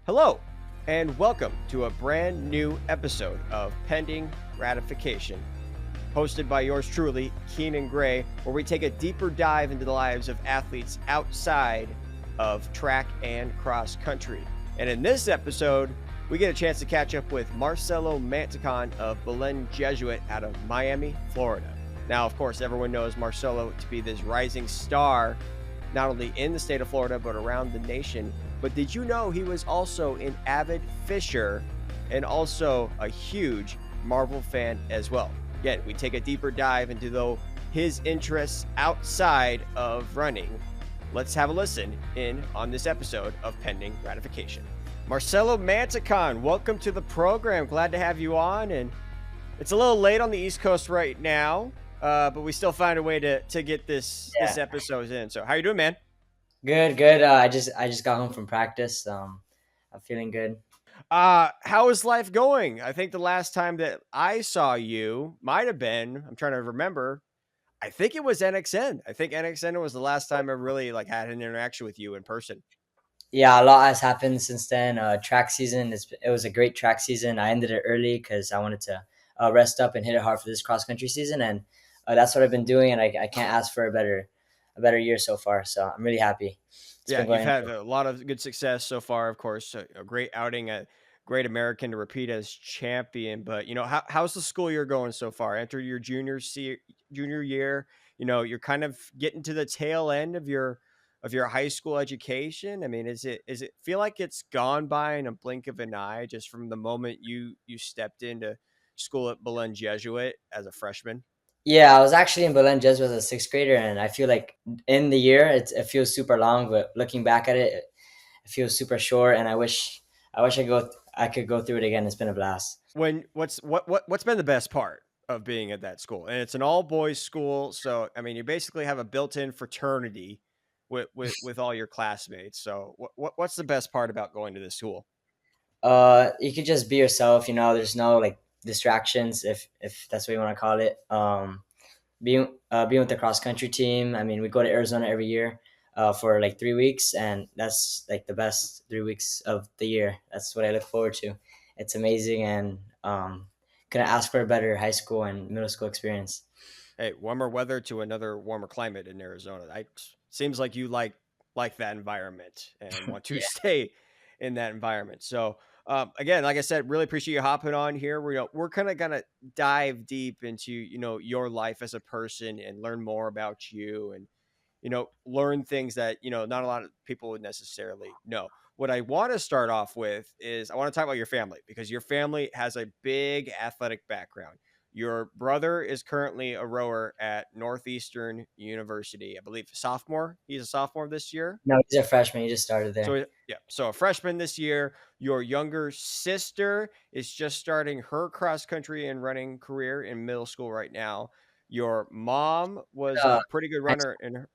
Hello, and welcome to a brand new episode of Pending Ratification, hosted by yours truly, Keenan Gray, where we take a deeper dive into the lives of athletes outside of track and cross country. And in this episode, we get a chance to catch up with Marcelo Mantecon of Belen Jesuit out of Miami, Florida. Now, of course, everyone knows Marcelo to be this rising star, not only in the state of Florida, but around the nation. But did you know he was also an avid fisher and also a huge Marvel fan as well? Again, we take a deeper dive into his interests outside of running. Let's have a listen in on this episode of Pending Ratification. Marcelo Mantecon, welcome to the program. Glad to have you on. And it's a little late on the East Coast right now, but we still find a way to get this episode in. So how you doing, man? Good. I just got home from practice. I'm feeling good. How is life going? I think the last time that I saw you might have been, I'm trying to remember. I think it was NXN. I think NXN was the last time I really had an interaction with you in person. Yeah, a lot has happened since then. Track season it was a great track season. I ended it early because I wanted to rest up and hit it hard for this cross country season, and that's what I've been doing. And I can't ask for a better year so far. So I'm really happy. It's Yeah, been you've going. had a lot of good success so far, of course. A great outing, a great American to repeat as champion. But how's the school year going so far? Enter your junior year. You're kind of getting to the tail end of your high school education. I mean, is it feel like it's gone by in a blink of an eye, just from the moment you stepped into school at Belen Jesuit as a freshman? Yeah, I was actually in Belen Jesuit as a sixth grader, and I feel like in the year it feels super long, but looking back at it, it feels super short. And I wish I could go through it again. It's been a blast. What's been the best part of being at that school? And it's an all boys school, so I mean, you basically have a built-in fraternity with all your classmates. So what's the best part about going to this school? You could just be yourself. There's no like distractions, if that's what you want to call it. Being with the cross country team. I mean, we go to Arizona every year for like 3 weeks, and that's like the best 3 weeks of the year. That's what I look forward to. It's amazing, and couldn't ask for a better high school and middle school experience. Hey, warmer weather to another warmer climate in Arizona. Seems like you like that environment and want to Yeah. stay in that environment. So again, like I said, really appreciate you hopping on here. We're kind of gonna dive deep into your life as a person and learn more about you and learn things that not a lot of people would necessarily know. What I want to start off with is I want to talk about your family, because your family has a big athletic background. Your brother is currently a rower at Northeastern University, I believe sophomore. He's a sophomore this year. No, he's a freshman. He just started there. Yeah, so a freshman this year. Your younger sister is just starting her cross country and running career in middle school right now. Your mom was Uh, a pretty good high runner school. in her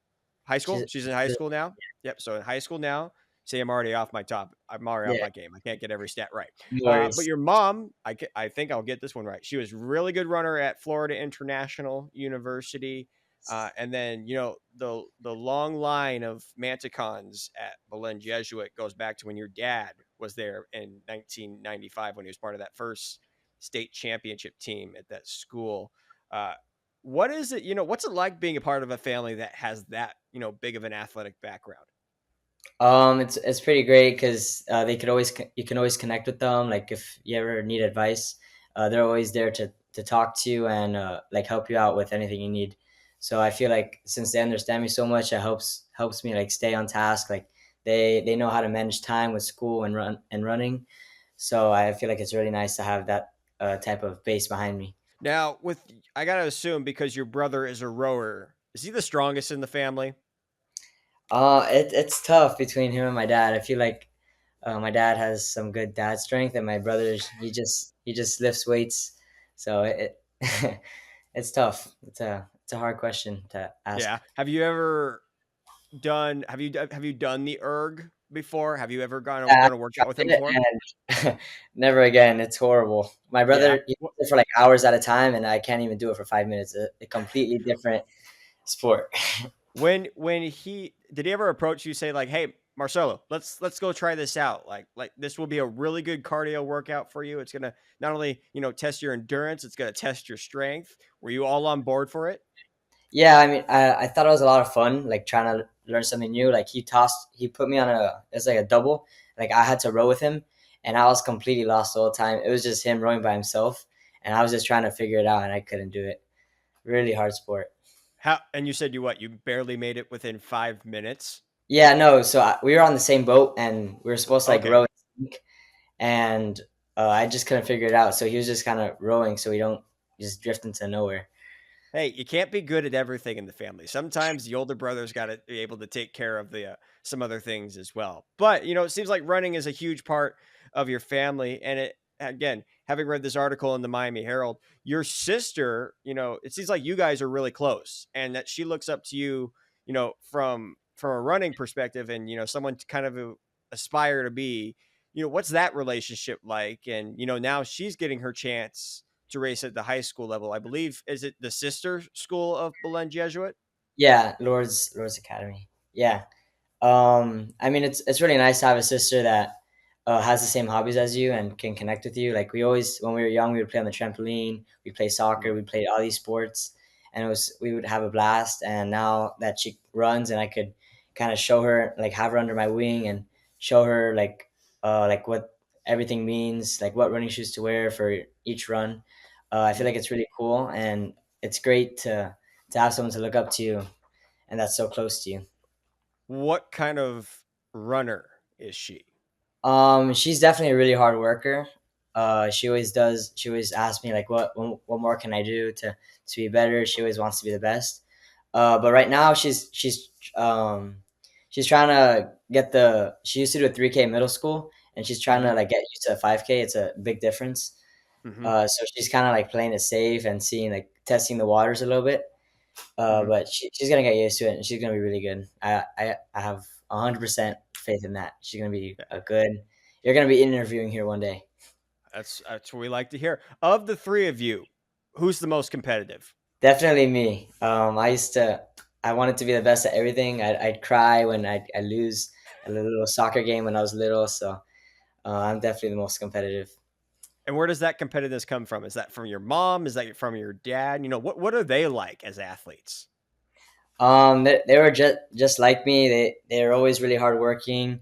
high school. She's in high She's school now. Yep. So in high school now. See, I'm already off my top. I'm already off yeah. my game. I can't get every stat right. No But worries. your mom, I think I'll get this one right. She was a really good runner at Florida International University. And then the long line of Mantecons at Belen Jesuit goes back to when your dad was there in 1995 when he was part of that first state championship team at that school. Uh, what is it? What's it like being a part of a family that has that big of an athletic background? It's pretty great because you can always connect with them. Like if you ever need advice, they're always there to talk to you and like help you out with anything you need. So I feel like since they understand me so much, it helps me like stay on task. Like they know how to manage time with school and running. So I feel like it's really nice to have that type of base behind me. Now, I gotta assume, because your brother is a rower, is he the strongest in the family? It's tough between him and my dad. I feel like my dad has some good dad strength, and my brother's he just lifts weights. So it's tough. It's a hard question to ask. Yeah. Have you done the erg before? Have you ever I done a workout with him tried it, before? and never again. It's horrible. My Yeah. brother he does it for like hours at a time, and I can't even do it for 5 minutes. A completely different sport. When he did he ever approach you, say like, "Hey, Marcelo, let's go try this out. Like this will be a really good cardio workout for you. It's gonna not only test your endurance, it's gonna test your strength. Were you all on board for it? Yeah, I mean, I thought it was a lot of fun, like trying to learn something new. Like he put me on it's like a double. Like I had to row with him, and I was completely lost the whole time. It was just him rowing by himself, and I was just trying to figure it out, and I couldn't do it. Really hard sport. How and you said you barely made it within 5 minutes. Yeah, no. So we were on the same boat, and we were supposed to like Okay. row in sync, and I just couldn't figure it out. So he was just kind of rowing, so we don't just drift into nowhere. Hey, you can't be good at everything in the family. Sometimes the older brother's got to be able to take care of the some other things as well. But it seems like running is a huge part of your family. And it again, having read this article in the Miami Herald, your sister, it seems like you guys are really close, and that she looks up to you, from a running perspective, and someone to kind of aspire to be. What's that relationship like? And now she's getting her chance to race at the high school level. I believe, is it the sister school of Belen Jesuit? Yeah, Lord's Academy. Yeah. I mean, it's really nice to have a sister that has the same hobbies as you and can connect with you. Like we always, when we were young, we would play on the trampoline, we play soccer, we played all these sports, and we would have a blast. And now that she runs, and I could kind of show her, like have her under my wing and show her like what everything means, like what running shoes to wear for each run. I feel like it's really cool, and it's great to have someone to look up to, and that's so close to you. What kind of runner is she? She's definitely a really hard worker. She always does. She always asks me like, what more can I do to be better? She always wants to be the best. But right now she's trying to get the. She used to do a 3K in middle school, and she's trying to Hmm. like get used to a 5K. It's a big difference. Hmm. So she's kind of like playing it safe and seeing like testing the waters a little bit. Hmm. But she's gonna get used to it, and she's gonna be really good. I have 100% faith in that. She's gonna be Yeah, a good. You're gonna be interviewing here one day. that's what we like to hear. Of the three of you, who's the most competitive? Definitely me. I wanted to be the best at everything. I'd cry when I lose a little soccer game when I was little. So I'm definitely the most competitive. And where does that competitiveness come from? Is that from your mom? Is that from your dad? What are they like as athletes? They were just like me. They're always really hardworking.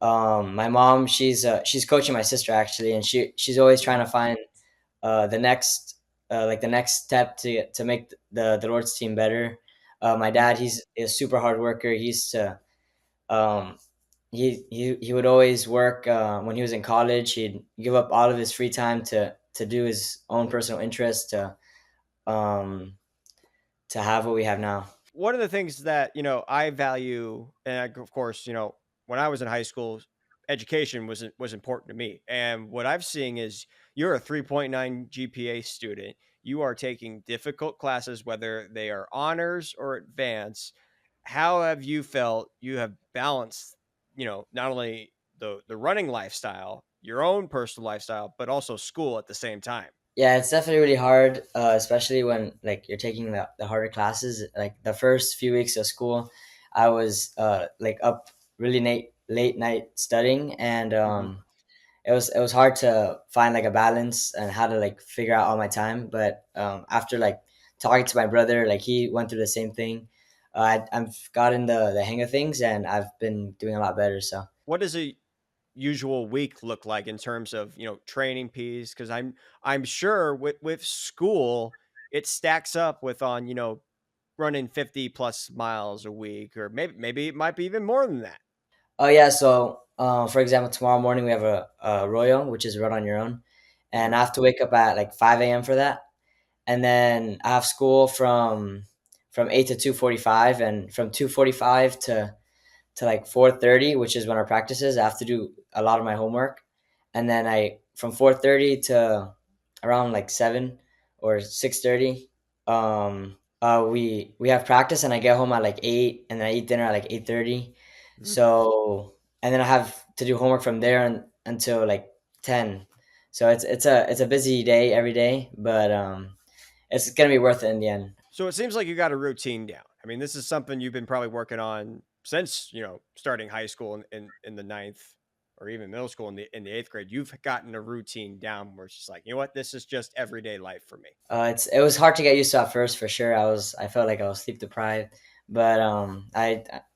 My mom, she's coaching my sister actually, and she's always trying Mhm. to find the next like the next step to make the Lord's team better. My dad, he's a super hard worker. Um, he would always work when he was in college. He'd give up all of his free time to do his own personal interests um, to have what we have now. One of the things that I value, and of course, when I was in high school, education was important to me. And what I've seen is you're a 3.9 GPA student. You are taking difficult classes, whether they are honors or advanced. How have you felt you have balanced, not only the running lifestyle, your own personal lifestyle, but also school at the same time? Yeah, it's definitely really hard, especially when like you're taking the harder classes. Like the first few weeks of school, I was like up really late night studying, and Hmm. it was hard to find like a balance and how to like figure out all my time. But after like talking to my brother, like he went through the same thing. I've gotten the hang of things, and I've been doing a lot better. So What does a usual week look like in terms of training piece? Because I'm sure with school it stacks up with on running 50 plus miles a week, or maybe it might be even more than that. oh yeah, so for example, tomorrow morning we have a Royal, which is run on your own, and Hmm. I have to wake up at like 5 a.m. for that, and then I have school from 8 to 2:45, and from 2:45 to like 4:30, which is when our practice is. I have to do a lot of my homework, and then I from 4:30 to around like 7 or 6:30. We have practice, and I get home at like 8, and then I eat dinner at like 8:30. Hmm. So and then I have to do homework from there until like 10. So it's a busy day every day, but it's gonna be worth it in the end. So it seems like you got a routine down. I mean, this is something you've been probably working on since starting high school in the ninth or even middle school in the eighth grade, you've gotten a routine down where it's just like, you know what, this is just everyday life for me. It was hard to get used to at first for sure. I felt like I was sleep deprived, but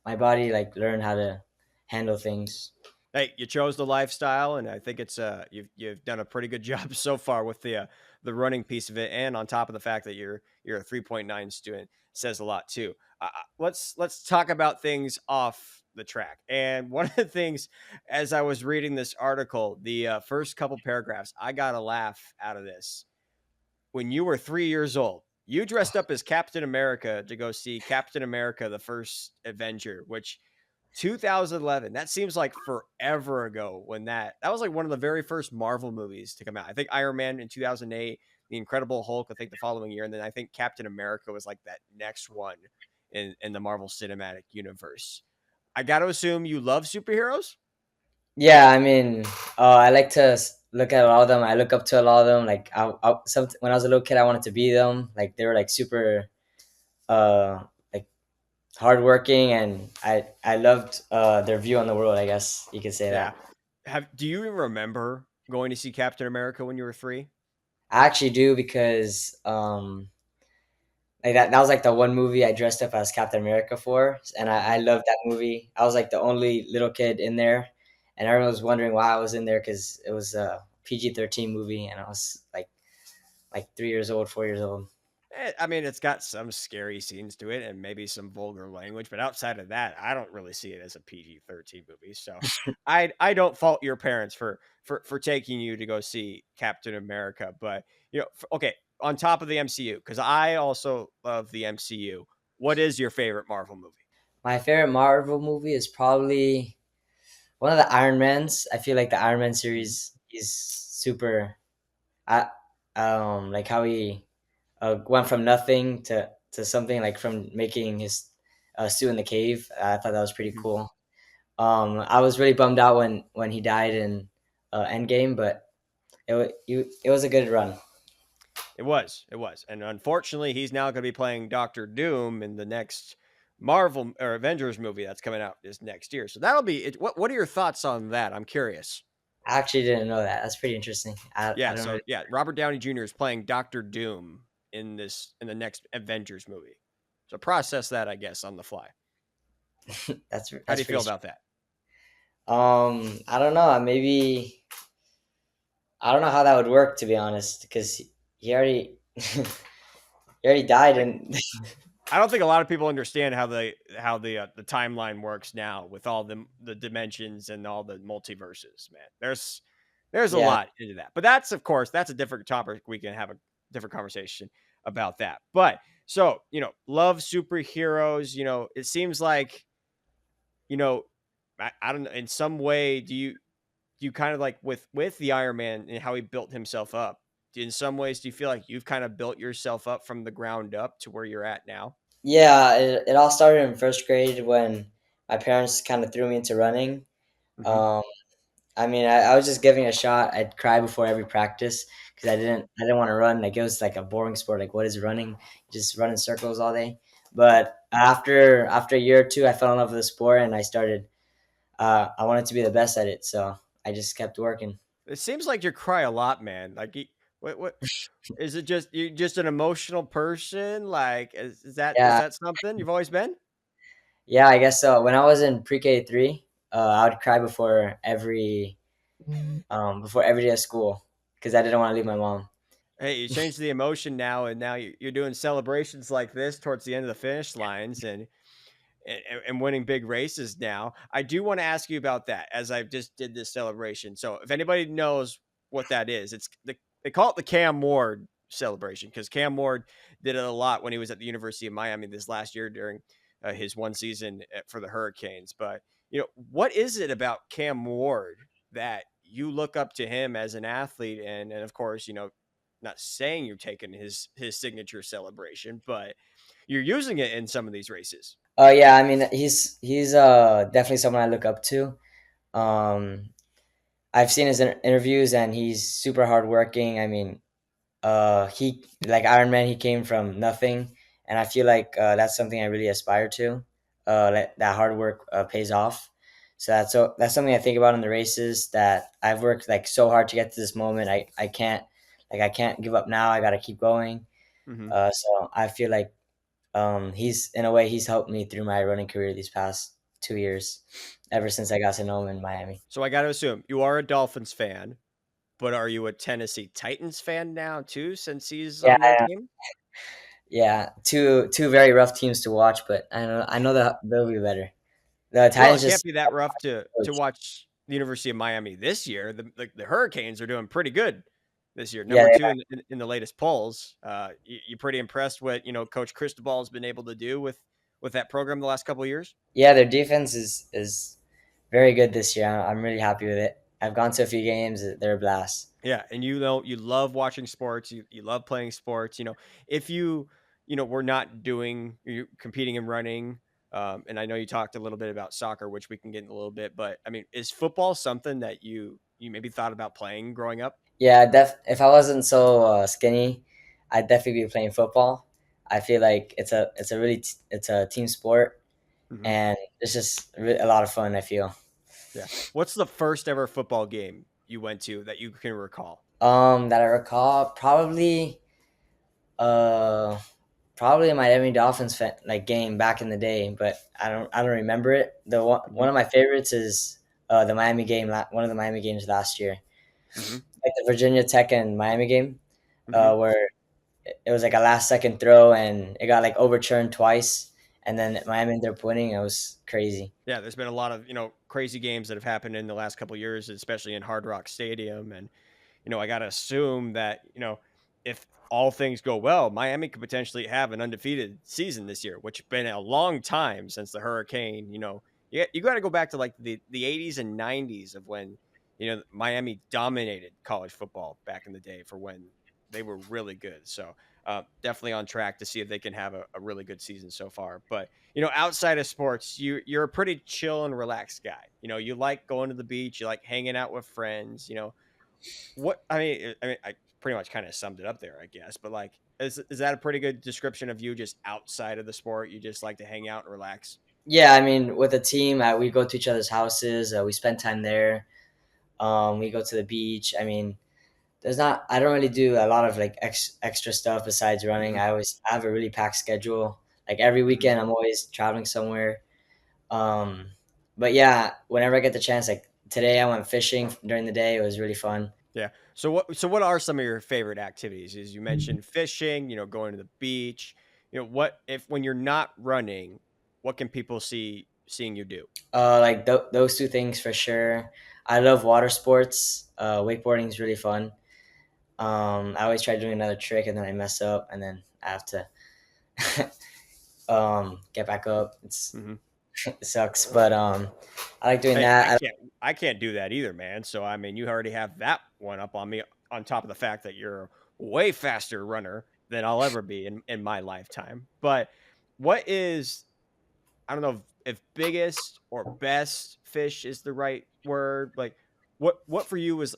my body like learned how to handle things. Hey, you chose the lifestyle, and I think it's you've done a pretty good job so far with the running piece of it, and on top of the fact that you're a 3.9 student says a lot too. Let's talk about things off the track. And one of the things, as I was reading this article, the first couple paragraphs, I got a laugh out of this. When you were 3 years old, you dressed up as Captain America to go see Captain America: The First Avenger, which 2011. That seems like forever ago when that was like one of the very first Marvel movies to come out. I think Iron Man in 2008, The Incredible Hulk, I think the following year, and then I think Captain America was like that next one in the Marvel Cinematic Universe. I got to assume you love superheroes. Yeah, I mean, I like to look at a lot of them. I look up to a lot of them. Like when I was a little kid, I wanted to be them. Like they were like super, like hardworking, and I loved their view on the world. I guess you could say Yeah. that. Do you even remember going to see Captain America when you were 3? I actually do because like that was like the one movie I dressed up as Captain America for, and I loved that movie. I was like the only little kid in there, and everyone was wondering why I was in there because it was a PG-13 movie, and I was like 3 years old, 4 years old. I mean, it's got some scary scenes to it and maybe some vulgar language, but outside of that, I don't really see it as a PG-13 movie. So I don't fault your parents for taking you to go see Captain America. But okay, on top of the MCU, because I also love the MCU. What is your favorite Marvel movie? My favorite Marvel movie is probably one of the Iron Mans. I feel like the Iron Man Mhm. series is super. I like how he went from nothing to something, like from making his suit in the cave. I thought that was pretty Mhm. cool. I was really bummed out when he died in Endgame, but it was a good run. It was, and unfortunately, he's now going to be playing Doctor Doom in the next Marvel or Avengers movie that's coming out this next year. So that'll be it. What are your thoughts on that? I'm curious. I actually didn't know that. That's pretty interesting. I Yeah, don't so really. yeah, Robert Downey Jr. is playing Doctor Doom in the next Avengers movie. So process that, I guess, on the fly. How do That's you pretty. feel about that? I don't know. Maybe I don't know how that would work, to be honest, because he already he already died, Like, and I don't think a lot of people understand how the timeline works now with all the dimensions and all the multiverses. Man, there's a yeah, lot into that, but that's of course that's a different topic. We can have a different conversation about that. But so love superheroes. It seems like you know, I don't know. In some way, do you kind of like with the Iron Man and how he built himself up? In some ways, do you feel like you've kind of built yourself up from the ground up to where you're at now? yeah. It all started in first grade when my parents kind of threw me into running. Hmm. Um, I mean, I was just giving it a shot. I'd cry before every practice because I didn't want to run. Like it was like a boring sport. Like what is running? Just run in circles all day. But after a year or two, I fell in love with the sport and I started. I wanted to be the best at it, so I just kept working. It seems like you cry a lot, man. Like, what is it? Just you just an emotional person? Like, is that is Yeah, that something you've always been? yeah, I guess so. When I was in pre-K 3, I would cry before every day of school because I didn't want to leave my mom. Hey, you changed the emotion now, and now you're doing celebrations like this towards the end of the finish lines, and winning big races now. I do want to ask you about that as I just did this celebration. So if anybody knows what that is, they call it the Cam Ward celebration because Cam Ward did it a lot when he was at the University of Miami this last year during his one season for the Hurricanes. But what is it about Cam Ward that you look up to him as an athlete, and of course, not saying you're taking his signature celebration, but you're using it in some of these races. Yeah, I mean he's definitely someone I look up to. Um, I've seen his interviews and he's super hardworking. I mean, he like Iron Man, he came from nothing, and I feel like that's something I really aspire to. that hard work pays off. So that's something I think about in the races, that I've worked like so hard to get to this moment. I can't give up now. I got to keep going. Hmm. So I feel like he's in a way he's helped me through my running career these past 2 years, ever since I got to know him in Miami. So I got to assume you are a Dolphins fan, but are you a Tennessee Titans fan now too, since he's Yeah, on their team? yeah, two very rough teams to watch, but I know that they'll be better. The Well, it Titans can't just be that rough to coach. watch the University of Miami this year. The Hurricanes are doing pretty good this year. Yeah, Number they two in the latest polls. You pretty impressed what Coach Cristobal has been able to do with that program the last couple of years? yeah, their defense is very good this year. I'm really happy with it. I've gone to a few games. They're a blast. Yeah, and you love watching sports. You love playing sports. If you were not doing you competing in running, and I know you talked a little bit about soccer, which we can get in a little bit. But I mean, is football something that you maybe thought about playing growing up? Yeah, if I wasn't so skinny, I'd definitely be playing football. I feel like it's a team sport, Hmm. and it's just a lot of fun. I feel. Yeah. What's the first ever football game you went to that you can recall? That I recall, uh probably a Miami Dolphins like game back in the day, but I don't remember it. Hmm. One of my favorites is the Miami game, one of the Miami games last year, Hmm. like the Virginia Tech and Miami game, Hmm. where it was like a last second throw and it got like overturned twice, and then Miami ended up winning. It was crazy. Yeah, there's been a lot of crazy games that have happened in the last couple of years, especially in Hard Rock Stadium, and I got to assume that, if all things go well, Miami could potentially have an undefeated season this year, which has been a long time since the Hurricane. You got to go back to like the 80s and 90s of when, Miami dominated college football back in the day for when they were really good. So definitely on track to see if they can have a really good season so far. But, outside of sports, you're a pretty chill and relaxed guy. You like going to the beach, you like hanging out with friends, what I pretty much kind of summed it up there, I guess. But like, is that a pretty good description of you just outside of the sport? You just like to hang out and relax. Yeah, I mean, with a team, we go to each other's houses. We spend time there. We go to the beach. I mean, there's not. I don't really do a lot of like extra stuff besides running. Hmm. I have a really packed schedule. Like every Hmm. weekend, I'm always traveling somewhere. Um, but yeah, whenever I get the chance, like today, I went fishing during the day. It was really fun. Yeah. So what are some of your favorite activities? As you mentioned fishing, going to the beach. What if when you're not running, what can people seeing you do? Like those two things for sure. I love water sports. Wakeboarding is really fun. I always try doing another trick and then I mess up and then I have to get back up. Hmm. It sucks, but I like doing Hey, I that. can't I can't do that either, man. So I mean, you already have that one up on me on top of the fact that you're a way faster runner than I'll ever be in my lifetime. But what is I don't know if biggest or best fish is the right word. Like what for you was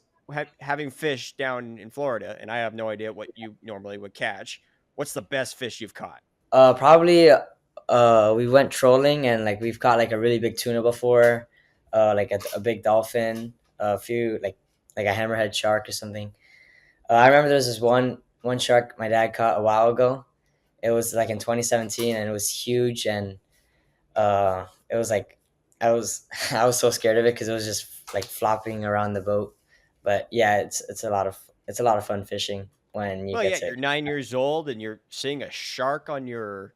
having fish down in Florida, and I have no idea what you normally would catch. What's the best fish you've caught? Probably we went trolling and like we've caught like a really big tuna before, like a big dolphin, a few like a hammerhead shark or something. I remember there was this one shark my dad caught a while ago. It was like in 2017 and it was huge and it was like I was so scared of it because it was just like flopping around the boat. But yeah, it's a lot of fun fishing when you Well, get yeah, to. you're 9 years old and you're seeing a shark on your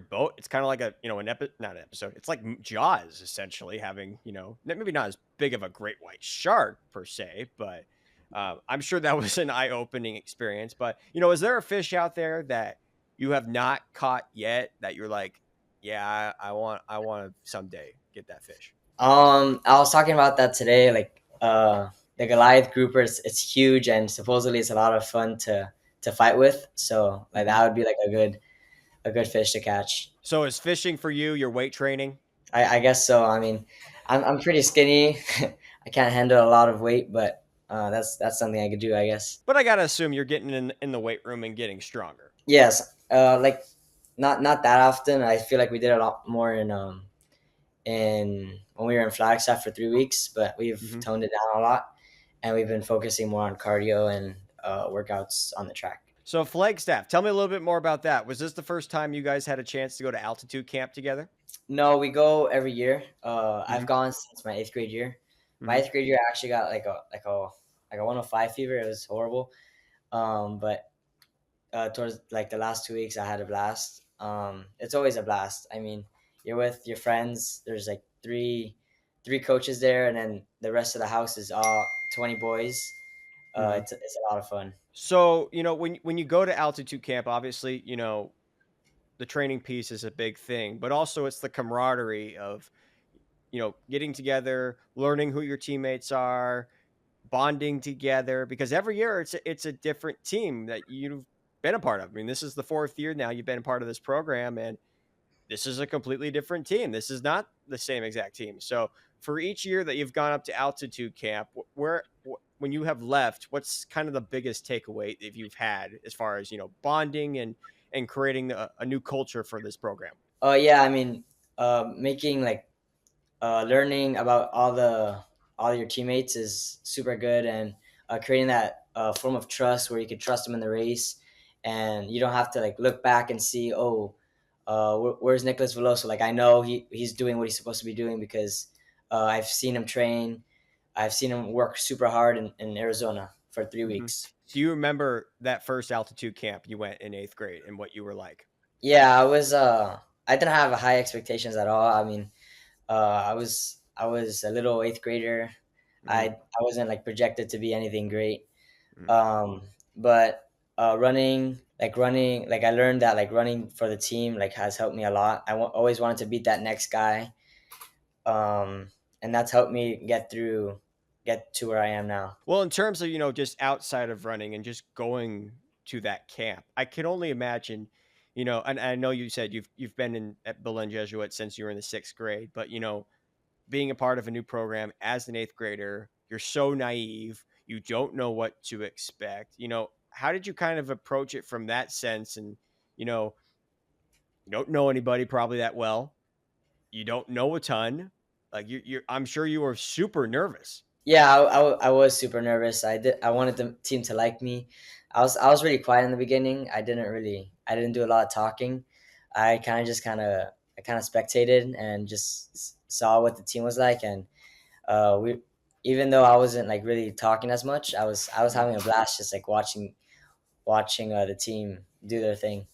boat. It's kind of like not an episode. It's like Jaws essentially having, maybe not as big of a great white shark per se, but I'm sure that was an eye-opening experience. But, is there a fish out there that you have not caught yet that you're like, yeah, I want to someday get that fish? I was talking about that today. Like the Goliath grouper, it's huge and supposedly it's a lot of fun to fight with. So like Hmm. that would be like a good fish to catch. So is fishing for you your weight training? I guess so. I mean, I'm pretty skinny. I can't handle a lot of weight, but that's something I could do. I guess. But I gotta assume you're getting in the weight room and getting stronger. Yes. Like not that often. I feel like we did a lot more in when we were in Flagstaff for 3 weeks, but we've Hmm. toned it down a lot, and we've been focusing more on cardio and workouts on the track. So Flagstaff, tell me a little bit more about that. Was this the first time you guys had a chance to go to altitude camp together? No, we go every year. I've Hmm. gone since my eighth grade year. My Hmm. eighth grade year, I actually got like a 105 fever. It was horrible. But towards like the last 2 weeks, I had a blast. It's always a blast. I mean, you're with your friends. There's like three coaches there, and then the rest of the house is all 20 boys. Hmm. It's a lot of fun. So, when you go to altitude camp, obviously, the training piece is a big thing, but also it's the camaraderie of, getting together, learning who your teammates are, bonding together, because every year it's a different team that you've been a part of. I mean, this is the fourth year now you've been a part of this program, and this is a completely different team. This is not the same exact team. So for each year that you've gone up to altitude camp, when you have left, what's kind of the biggest takeaway that you've had as far as bonding and creating a new culture for this program? Yeah, I mean, making like learning about all your teammates is super good, and creating that form of trust where you can trust them in the race, and you don't have to like look back and see, oh, where's Nicholas Veloso? Like I know he's doing what he's supposed to be doing because I've seen him train, I've seen him work super hard in Arizona for three Mhm. weeks. Do you remember that first altitude camp you went in eighth grade and what you were like? Yeah, I didn't have high expectations at all. I mean, I was a little eighth grader. Hmm. I wasn't like projected to be anything great. Hmm. But running, like I learned that like running for the team like has helped me a lot. Always wanted to beat that next guy, um, and that's helped me get to where I am now. Well, in terms of, just outside of running and just going to that camp, I can only imagine, and I know you said you've been in at Belen Jesuit since you were in the sixth grade, but being a part of a new program as an eighth grader, you're so naive, you don't know what to expect. How did you kind of approach it from that sense? And, you know, you don't know anybody probably that well. You don't know a ton. Like I'm sure you were super nervous. Yeah, I was super nervous. I wanted the team to like me. I was really quiet in the beginning. I didn't do a lot of talking. I kind of spectated and just saw what the team was like, and we even though I wasn't like really talking as much, I was Mhm. having a blast just like watching the team do their thing.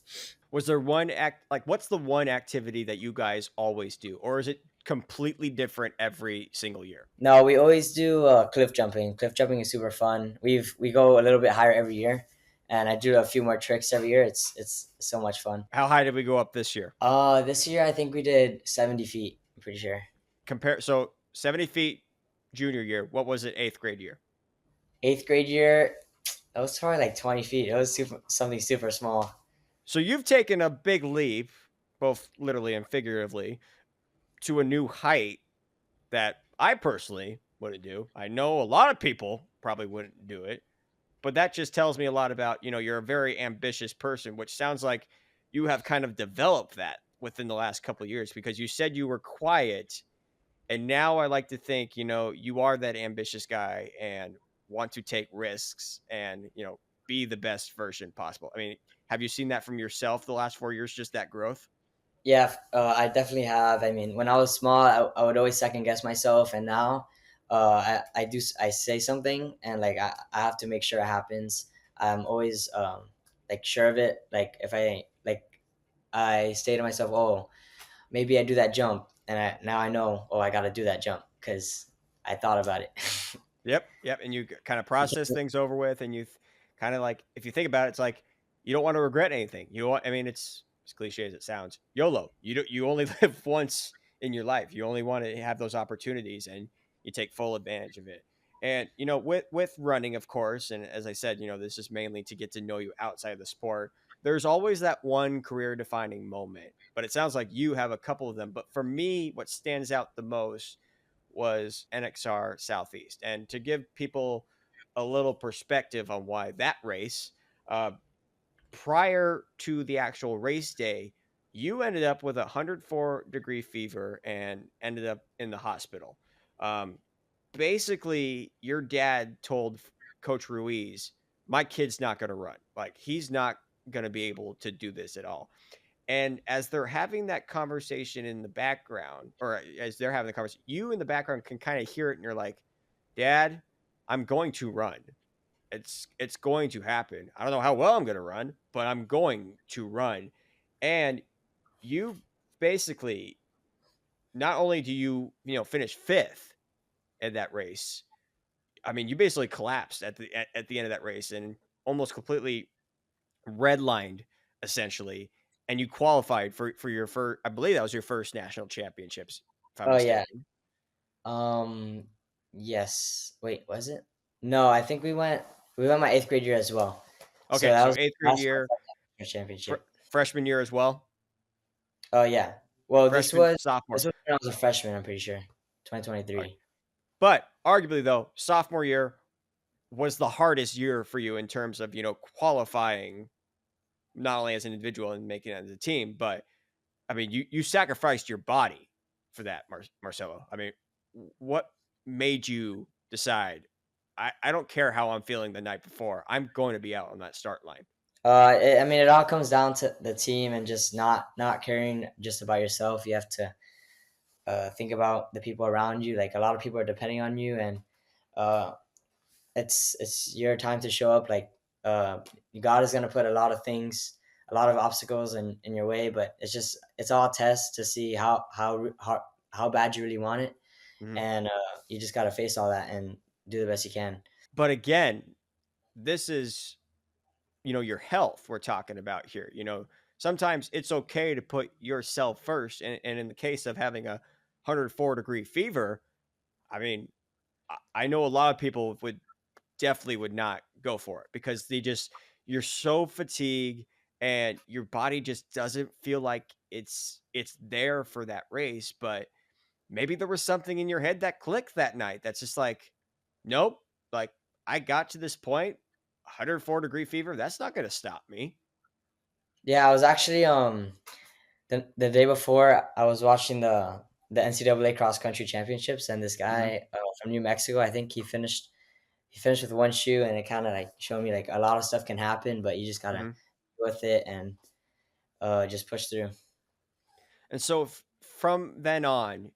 Was there one act like what's the one activity that you guys always do, or is it completely different every single year? No, we always do cliff jumping. Cliff jumping is super fun. We go a little bit higher every year, and I do a few more tricks every year. It's so much fun. How high did we go up this year? This year I think we did 70 feet. I'm pretty sure. Compare 70 feet junior year. What was it eighth grade year? Eighth grade year, that was probably like 20 feet. It was something super small. So you've taken a big leap, both literally and figuratively, to a new height that I personally wouldn't do. I know a lot of people probably wouldn't do it, but that just tells me a lot about, you're a very ambitious person, which sounds like you have kind of developed that within the last couple of years because you said you were quiet. And now I like to think, you are that ambitious guy and want to take risks and, be the best version possible. I mean, have you seen that from yourself the last 4 years, just that growth? Yeah, I definitely have. I mean, when I was small, I would always second guess myself, and now, I say something, and like I have to make sure it happens. I'm always like sure of it. Like if I say to myself, oh, maybe I do that jump, and now I know, oh, I got to do that jump because I thought about it. Yep, yep, and you kind of You process can't- things over with, and kind of like if you think about it, it's like you don't want to regret anything. I mean, it's as cliche as it sounds. YOLO. You only live once in your life. You only want to have those opportunities, and you take full advantage of it. And with running, of course, and as I said, this is mainly to get to know you outside of the sport. There's always that one career defining moment, but it sounds like you have a couple of them. But for me, what stands out the most was NXR Southeast. And to give people a little perspective on why that race, uh, prior to the actual race day, you ended up with a 104-degree fever and ended up in the hospital. Um, Basically, your dad told Coach Ruiz, "My kid's not going to run. Like he's not going to be able to do this at all." And as they're having that conversation in the background, or as they're having the conversation, you in the background can kind of hear it, and you're like, "Dad, I'm going to run. It's going to happen. I don't know how well I'm going to run, but I'm going to run." And you basically, not only do you finish fifth in that race, I mean, you basically collapsed at the end of that race and almost completely redlined essentially, and you qualified for your first. I believe that was your first national championships, if I'm Oh yeah. mistaken. Um, yes. Wait, was it? No, I think we went my 8th grade year as well. So Okay, that so was eighth grade that's my year, second championship. freshman year as well, Oh yeah. Well, this freshman, was sophomore. this was when I was a freshman, I'm pretty sure. All right. 2023. But arguably, though, sophomore year was the hardest year for you in terms of qualifying not only as an individual and making it as a team, but I mean, you sacrificed your body for that, Marcelo. I mean, what made you decide? I don't care how I'm feeling the night before. I'm going to be out on that start line. I mean, it all comes down to the team and just not caring just about yourself. You have to think about the people around you. Like a lot of people are depending on you, and uh, it's your time to show up. Like uh, God is gonna put a lot of things, a lot of obstacles in your way, but it's all tests to see how bad you really want it, Mhm. and you just gotta face all that and do the best you can. But again, this is your health we're talking about here. Sometimes it's okay to put yourself first, and in the case of having a 104-degree fever, I mean, I know a lot of people would not go for it because you're so fatigued and your body just doesn't feel like it's there for that race. But maybe there was something in your head that clicked that night that's just like, nope, like I got to this point, 104-degree fever, that's not going to stop me. Yeah, I was actually the day before I was watching the NCAA cross country championships, and this Hmm. guy from New Mexico, I think he finished with one shoe, and it kind of like showed me like a lot of stuff can happen, but you just gotta Hmm. deal with it and just push through. And so from then on,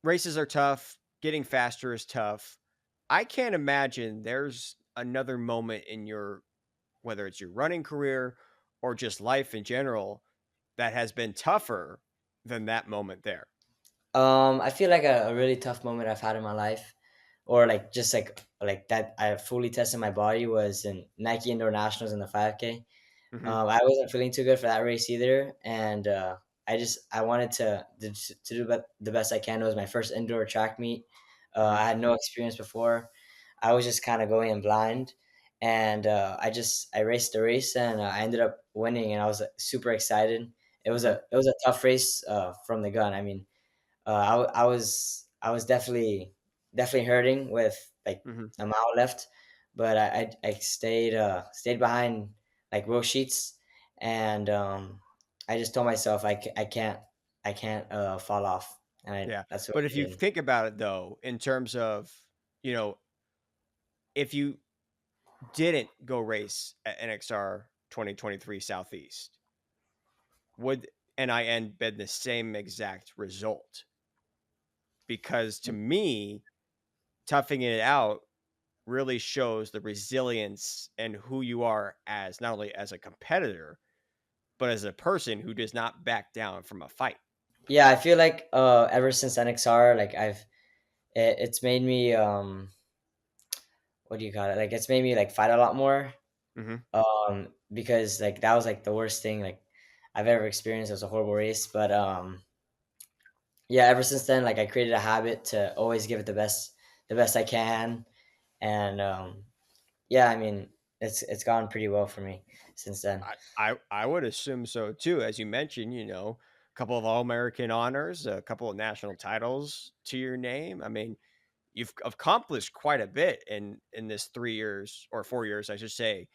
races are tough, getting faster is tough. I can't imagine there's another moment in your, whether it's your running career or just life in general, that has been tougher than that moment there. I feel like a really tough moment I've had in my life, or like just like that I fully tested my body was in Nike Indoor Nationals in the 5K. Hmm. I wasn't feeling too good for that race either, and I wanted to do the best I can. It was my first indoor track meet. Hmm. I had no experience before. I was just kind of going in blind, and I raced the race, and I ended up winning, and I was super excited. Hmm. It was a tough race from the gun. I mean, I was definitely hurting with like Hmm. a mile left, but I stayed behind like row sheets, and I just told myself I can't fall off, and Yeah. that's what But if I you did. think about it though, in terms of, you know, if you didn't go race at NXR 2023 Southeast, would NIN been the same exact result? Because to me, toughing it out really shows the resilience and who you are as not only as a competitor, but as a person who does not back down from a fight. Yeah, I feel like ever since NXR, like it's made me what do you call it? Like it's made me like fight a lot more. Hmm. Because like that was like the worst thing like I've ever experienced. It was a horrible race, but yeah, ever since then, like I created a habit to always give it the best I can, and yeah, I mean it's gone pretty well for me since then. I would assume so too. As you mentioned, a couple of All American honors, a couple of national titles to your name. I mean, you've accomplished quite a bit in this 3 years or 4 years, I should say,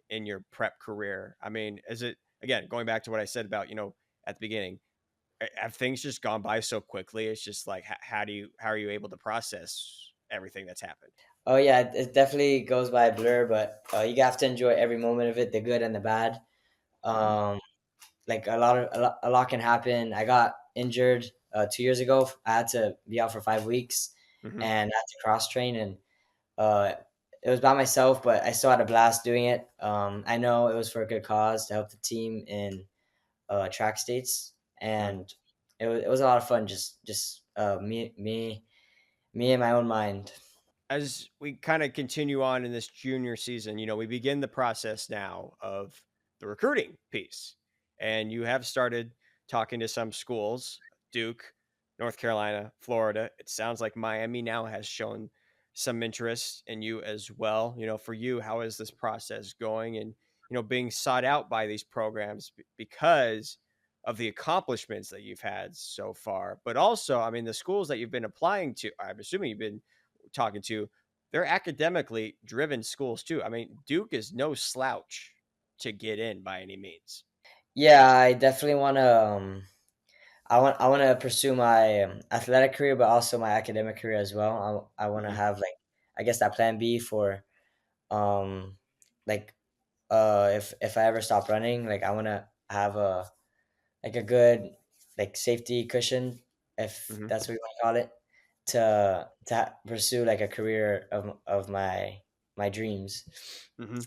in your prep career. I mean, is it? again, going back to what I said about, at the beginning, have things just gone by so quickly? It's just like, how are you able to process everything that's happened? Oh yeah, it definitely goes by a blur, but you have to enjoy every moment of it, the good and the bad. Hmm. Um, like a lot can happen. I got injured 2 years ago. I had to be out for 5 weeks, Hmm. and I had to cross train, and uh, it was by myself, but I still had a blast doing it. I know it was for a good cause to help the team in track states, and it was a lot of fun. Just me and my own mind. As we kind of continue on in this junior season, we begin the process now of the recruiting piece. And you have started talking to some schools, Duke, North Carolina, Florida. It sounds like Miami now has shown some interest in you as well. For you, how is this process going and, being sought out by these programs because of the accomplishments that you've had so far? But also, I mean, the schools that you've been applying to, I'm assuming you've been talking to, they're academically driven schools too. I mean, Duke is no slouch to get in by any means. Yeah, I definitely want to. I want to pursue my athletic career, but also my academic career as well. I want to Hmm. have like, I guess, that plan B for um like if I ever stop running, like I want to have a good like safety cushion, if Hmm. that's what you want to call it, to pursue like a career of my dreams Hmm.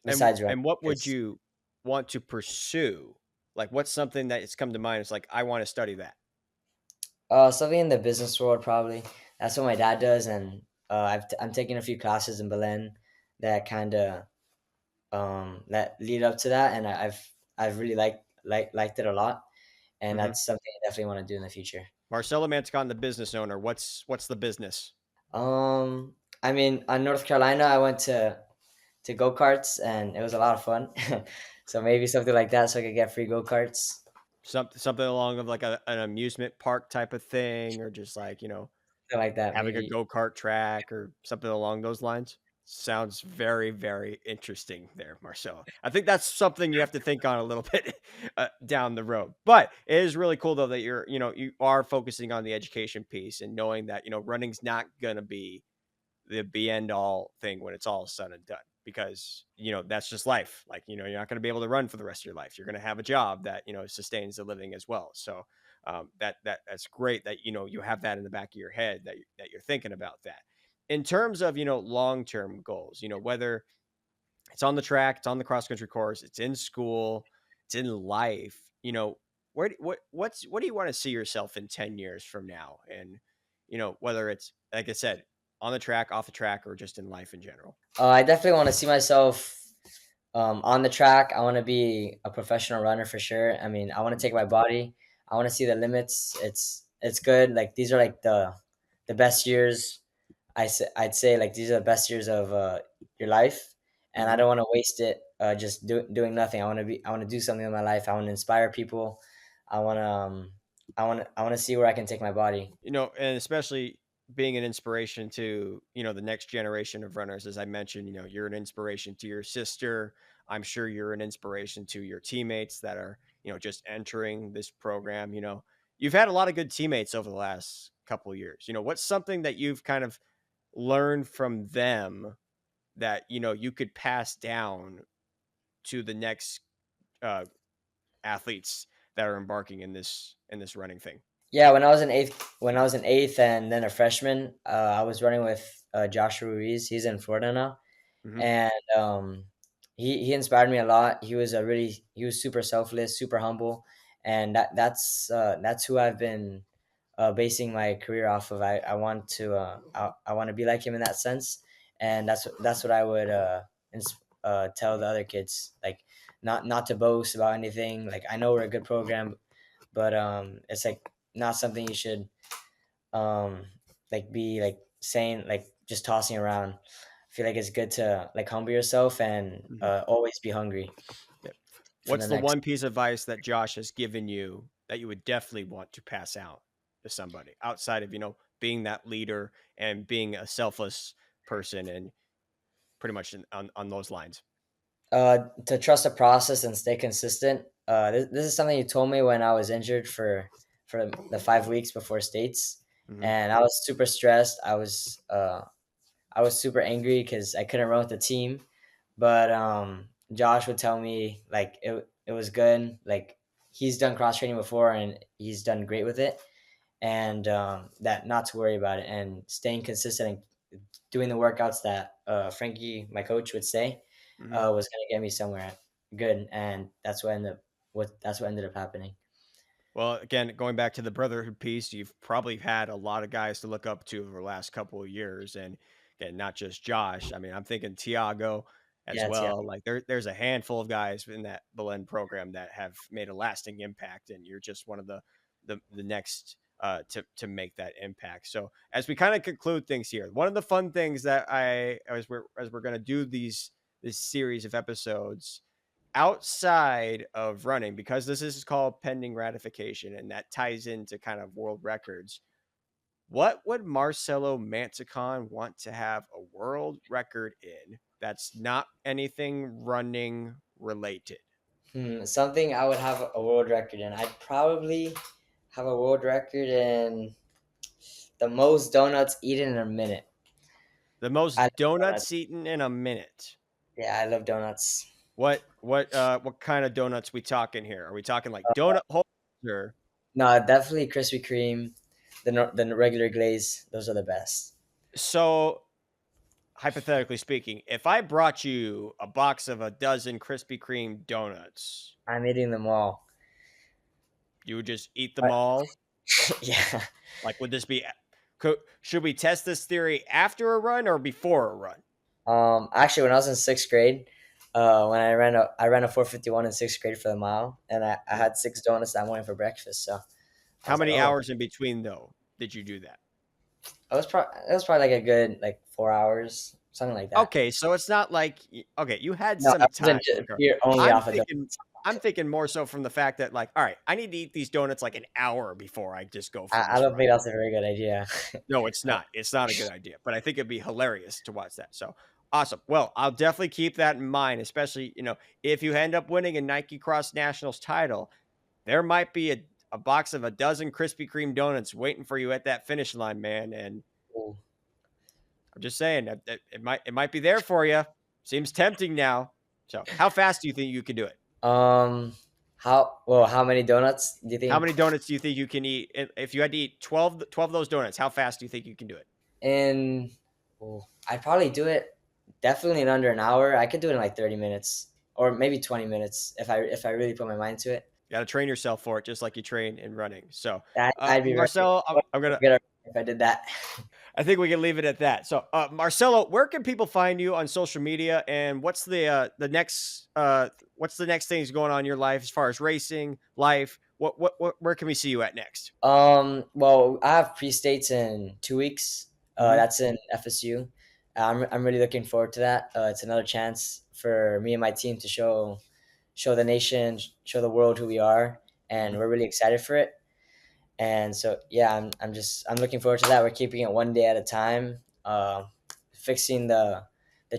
And besides running. what would Because you want to pursue? Like, what's something that has come to mind? It's like, I want to study that. something in the business world probably. That's what my dad does, and I'm taking a few classes in Belen that kind of that lead up to that, and I've really liked it a lot, and Hmm. that's something I definitely want to do in the future. Marcelo Mantecon, the business owner. What's the business? Um, I mean, on North Carolina, I went to go karts, and it was a lot of fun. So maybe something like that, so I could get free go karts, Something along of like an amusement park type of thing, or just like something like that. having a Maybe. go-kart track or something along those lines? Sounds very, very interesting there, Marcelo. I think that's something you have to think on a little bit down the road. But it is really cool though that you are focusing on the education piece and knowing that, running's not gonna be the be end all thing when it's all said and done, because that's just life. Like, you're not going to be able to run for the rest of your life. You're going to have a job that sustains the living as well. So that's great that you have that in the back of your head, that you're thinking about that. In terms of long term goals, whether it's on the track, it's on the cross country course, it's in school, it's in life, what do you want to see yourself in 10 years from now? And whether it's, like I said, on the track, off the track, or just in life in general. I definitely want to see myself on the track. I want to be a professional runner for sure. I mean, I want to take my body. I want to see the limits. It's good. Like these are like the best years. I'd say like these are the best years of your life, and I Hmm. don't want to waste it just doing nothing. I want to do something in my life. I want to inspire people. I want to I want to see where I can take my body. And especially being an inspiration to the next generation of runners. As I mentioned, you're an inspiration to your sister. I'm sure you're an inspiration to your teammates that are just entering this program. You've had a lot of good teammates over the last couple of years. What's something that you've kind of learned from them that you could pass down to the next uh, athletes that are embarking in this running thing? Yeah, when I was in eighth and then a freshman, I was running with Joshua Ruiz. He's in Florida now, Hmm. and he inspired me a lot. He was super selfless, super humble, and that's who I've been basing my career off of. I want to I want to be like him in that sense, and that's what I would tell the other kids, like not to boast about anything. Like I know we're a good program, but it's like not something you should um like be like saying, like just tossing around. I feel like it's good to like humble yourself and Hmm. always be hungry Yeah. for the What's the next. one piece of advice that Josh has given you that you would definitely want to pass out to somebody outside of, being that leader and being a selfless person, and pretty much on those lines? To trust the process and stay consistent. this is something he told me when I was injured for the 5 weeks before states, Hmm. and I was super stressed. I was super angry because I couldn't run with the team, but Josh would tell me like it was good. Like he's done cross training before and he's done great with it, and that not to worry about it and staying consistent and doing the workouts that Frankie, my coach, would say Hmm. was gonna get me somewhere good, and that's what ended up happening. Well, again, going back to the brotherhood piece, you've probably had a lot of guys to look up to over the last couple of years, and again, not just Josh. I mean, I'm thinking Tiago as Yeah, yeah. well. Like there's a handful of guys in that Belen program that have made a lasting impact, and you're just one of the next to make that impact. So as we kind of conclude things here, one of the fun things that as we're gonna do this series of episodes outside of running, because this is called pending ratification and that ties into kind of world records, what would Marcelo Mantecon want to have a world record in that's not anything running related? Something I would have a world record in. I'd probably have a world record in the most donuts eaten in a minute. The I most love donuts. donuts eaten in a minute. Yeah, I love donuts. What kind of donuts we talking here? Are we talking like donut holes or No, definitely Krispy Kreme, the regular glaze. Those are the best. so hypothetically speaking, if I brought you a box of a dozen Krispy Kreme donuts, I'm eating them all. you would just eat them But all? yeah, Like, would this be? Should we test this theory after a run or before a run? actually, when I was in sixth grade, when I ran a 4:51 in sixth grade for the mile, and I Mhm. had 6 donuts that morning for breakfast. So I How was like, many oh, hours in between though did you do that? it was probably like a good like 4 hours, something like that. Okay, so it's not like okay, you had No, I some time. wasn't just Okay. pure only I'm off of thinking donuts. I'm thinking more so from the fact that like, all right, I need to eat these donuts like an hour before I just go for I this don't run. think that's a very good idea. No, it's not. It's not a good idea, but I think it'd be hilarious to watch that. So awesome. Well, I'll definitely keep that in mind, especially, if you end up winning a Nike Cross Nationals title, there might be a box of a dozen Krispy Kreme donuts waiting for you at that finish line, man. And Ooh. I'm just saying that it might be there for you. Seems tempting now. So how fast do you think you can do it? Um, how many donuts do you How think? many donuts do you think you can eat? If you had to eat 12 of those donuts, how fast do you think you can do it? In I'd probably do it definitely in under an hour. I could do it in like 30 minutes or maybe 20 minutes if I really put my mind to it. You got to train yourself for it, just like you train in running. So, I'd be very Marcelo, I'm gonna. good if I did that. I think we can leave it at that. So, Marcelo, where can people find you on social media, and what's the next things going on in your life as far as racing life? Where can we see you at next? Well, I have pre-states in 2 weeks. Hmm. That's in FSU. I'm really looking forward to that. It's another chance for me and my team to show the nation, show the world who we are, and Hmm. we're really excited for it. And so, yeah, I'm looking forward to that. We're keeping it one day at a time, fixing the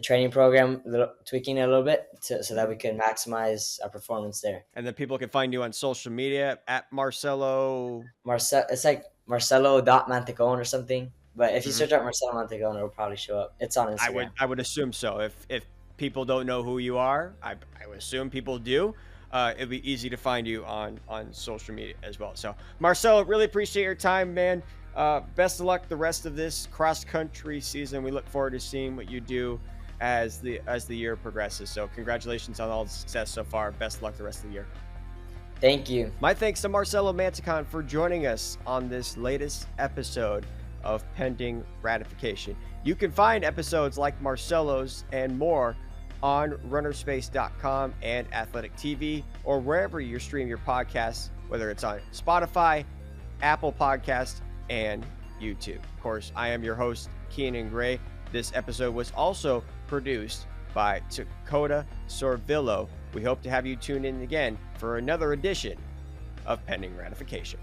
training program, tweaking it a little bit so that we can maximize our performance there. And then people can find you on social media at Marcelo. It's like Marcelo.Mantecon or something. But if you Mhm. search up Marcelo Mantecon, it'll probably show up. It's on I would Instagram. I would assume so. If people don't know who you are, I would assume people do. It'd be easy to find you on social media as well. So Marcelo, really appreciate your time, man. Best of luck the rest of this cross country season. We look forward to seeing what you do as the year progresses. So congratulations on all the success so far. Best of luck the rest of the year. Thank you. My thanks to Marcelo Mantecon for joining us on this latest episode of Pending Ratification. You can find episodes like Marcelo's and more on runnerspace.com and Athletic TV or wherever you stream your podcasts, whether it's on Spotify, Apple Podcasts, and YouTube. Of course, I am your host, Keenan Gray. This episode was also produced by Dakota Sorvillo. We hope to have you tune in again for another edition of Pending Ratification.